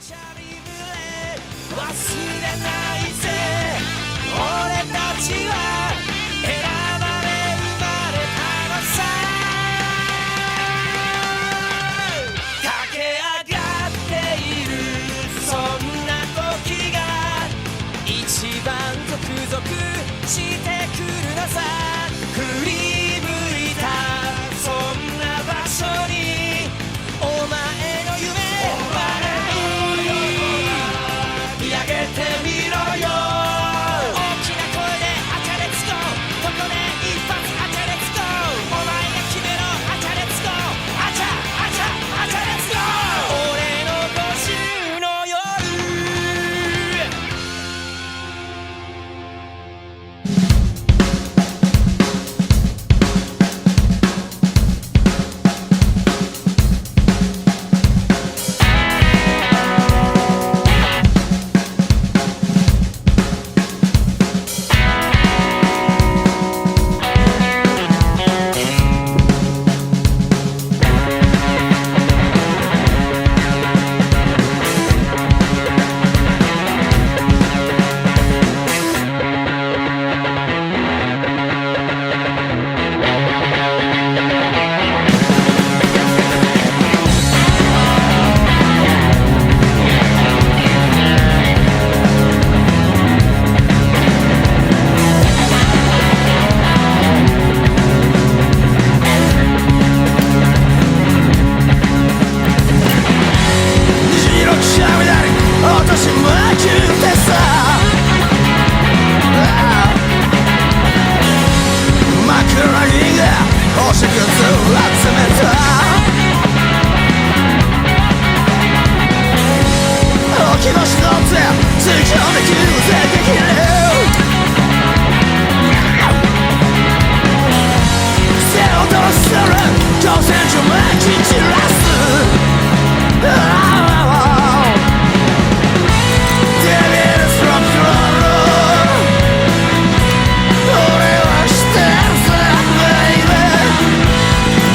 忘れないぜ俺たちは選ばれ生まれたのさ駆け上がっているそんな時が一番ゾクゾクしてくるのさ振り向いたそんな場所にお前の夢見上げてみろよ大きな声でアチャレッツゴーここで一発アチャレッツゴーお前が決めろアチャレッツゴーアチャアチャアチャレッツゴー俺の50の夜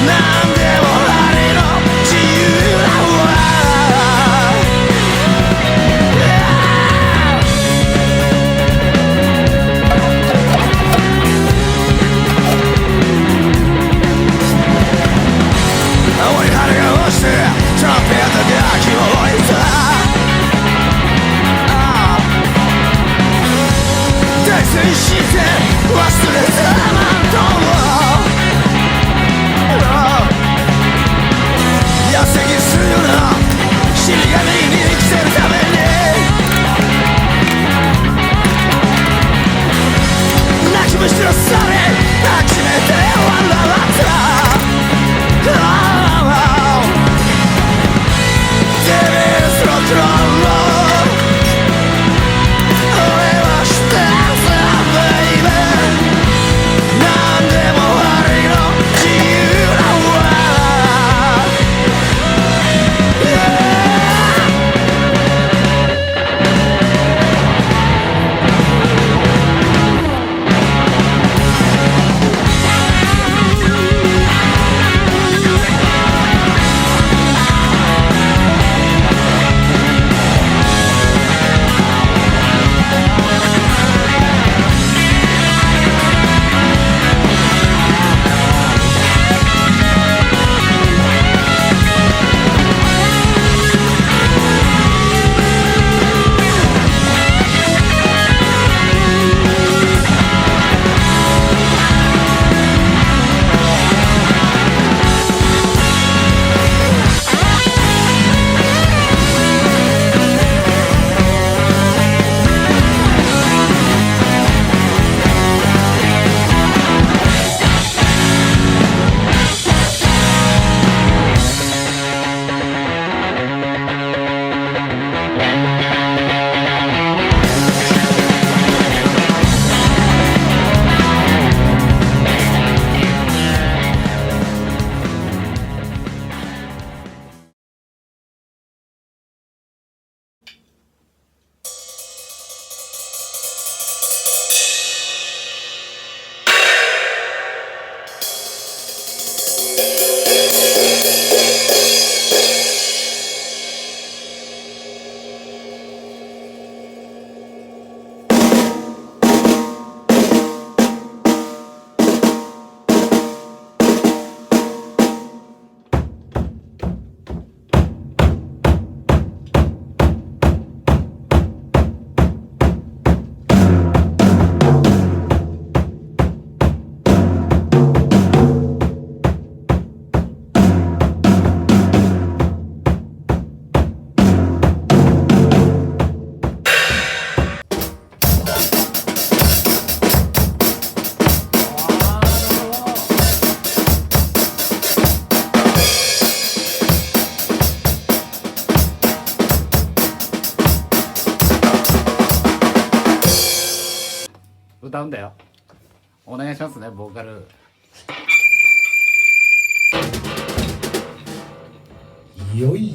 な歌うんだよ。お願いしますね、ボーカル。よい。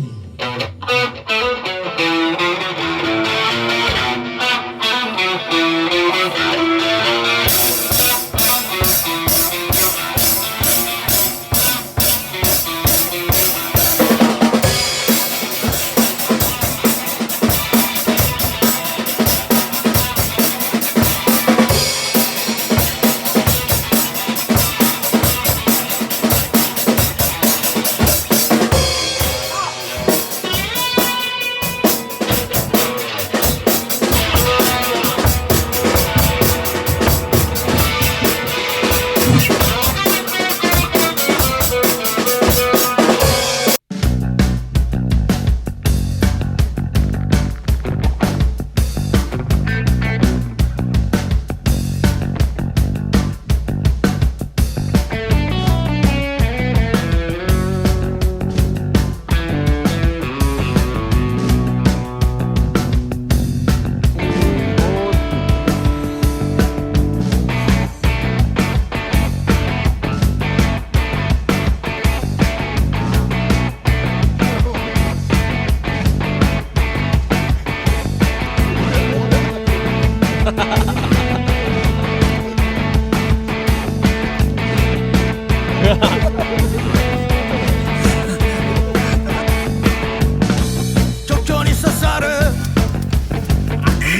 心に刺さる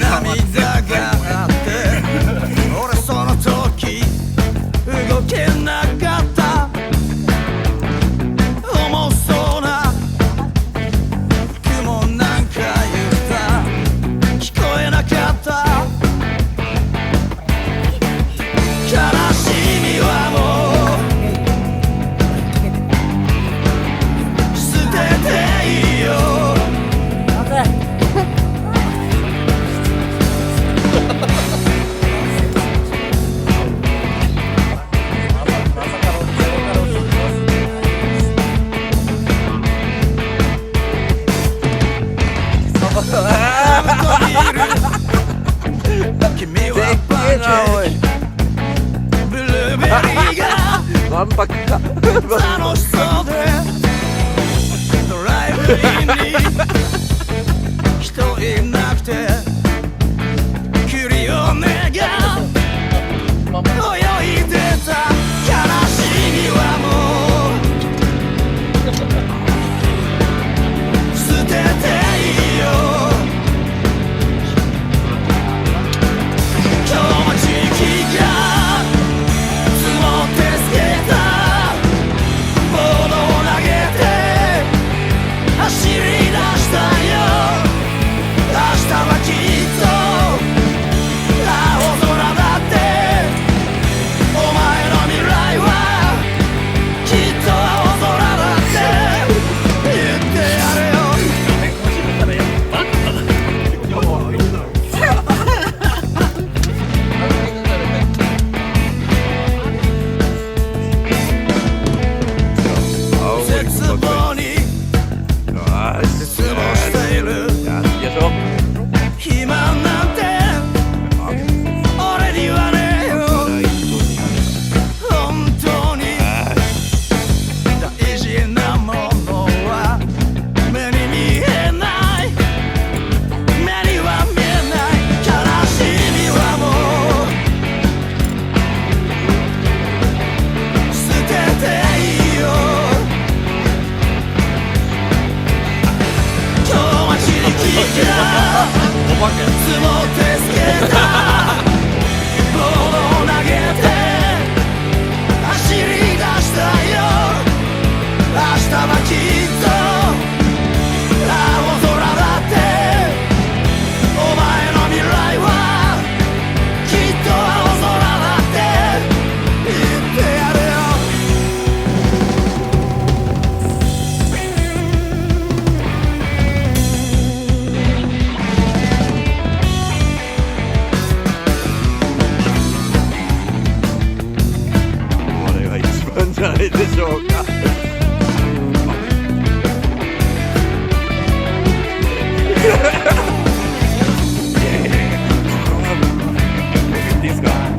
涙があって俺その時動けなかった重そうな雲なんか言った聞こえなかった悲しみはもう捨てていいよ君はパンケーキブルーベリーがわんぱくか楽しそうでドライブインに人いなくてクリオネが泳いでた悲しみはもう捨てていいよ今日も地域が積もってつけたボードを投げて走り出したよ明日はきっと青空だってお前の未来はきっと青空だって言ってやれよ絶望に絶望している暇なんて俺にはねえよ本当に大事なものは目に見えない目には見えない悲しみはもう捨てていいよ今日は地力が積もってつけたボードを投げて走り出したよ明日はきっと青空だってお前の未来はきっと青空だって言ってやれよこれが一番じゃないでしょうかいいですか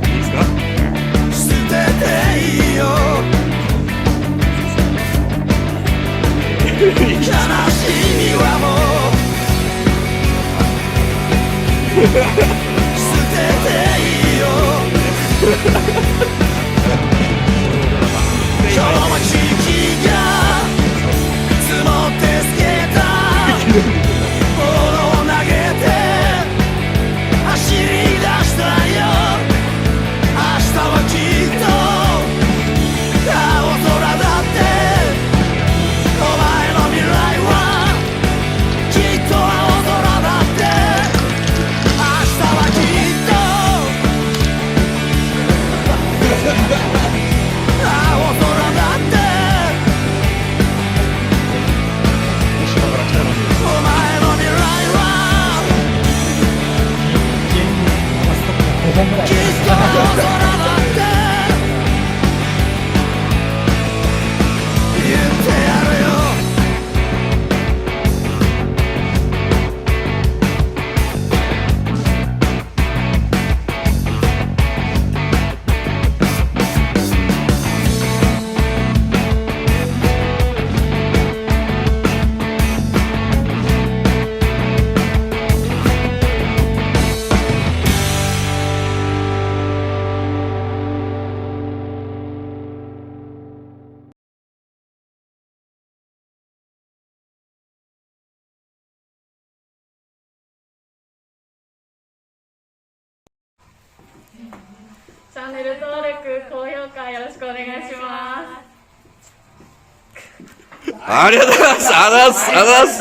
てていいよ今日も地域が積もって透けたボールを投げて走り出したよ明日はきっと青空だってお前の未来はきっと青空だって明日はきっと青空だってお前の未来はきっと青空だって言ってやるよチャンネル登録、高評価よろしくお願いします。ありがとうございます。ありがとうございます。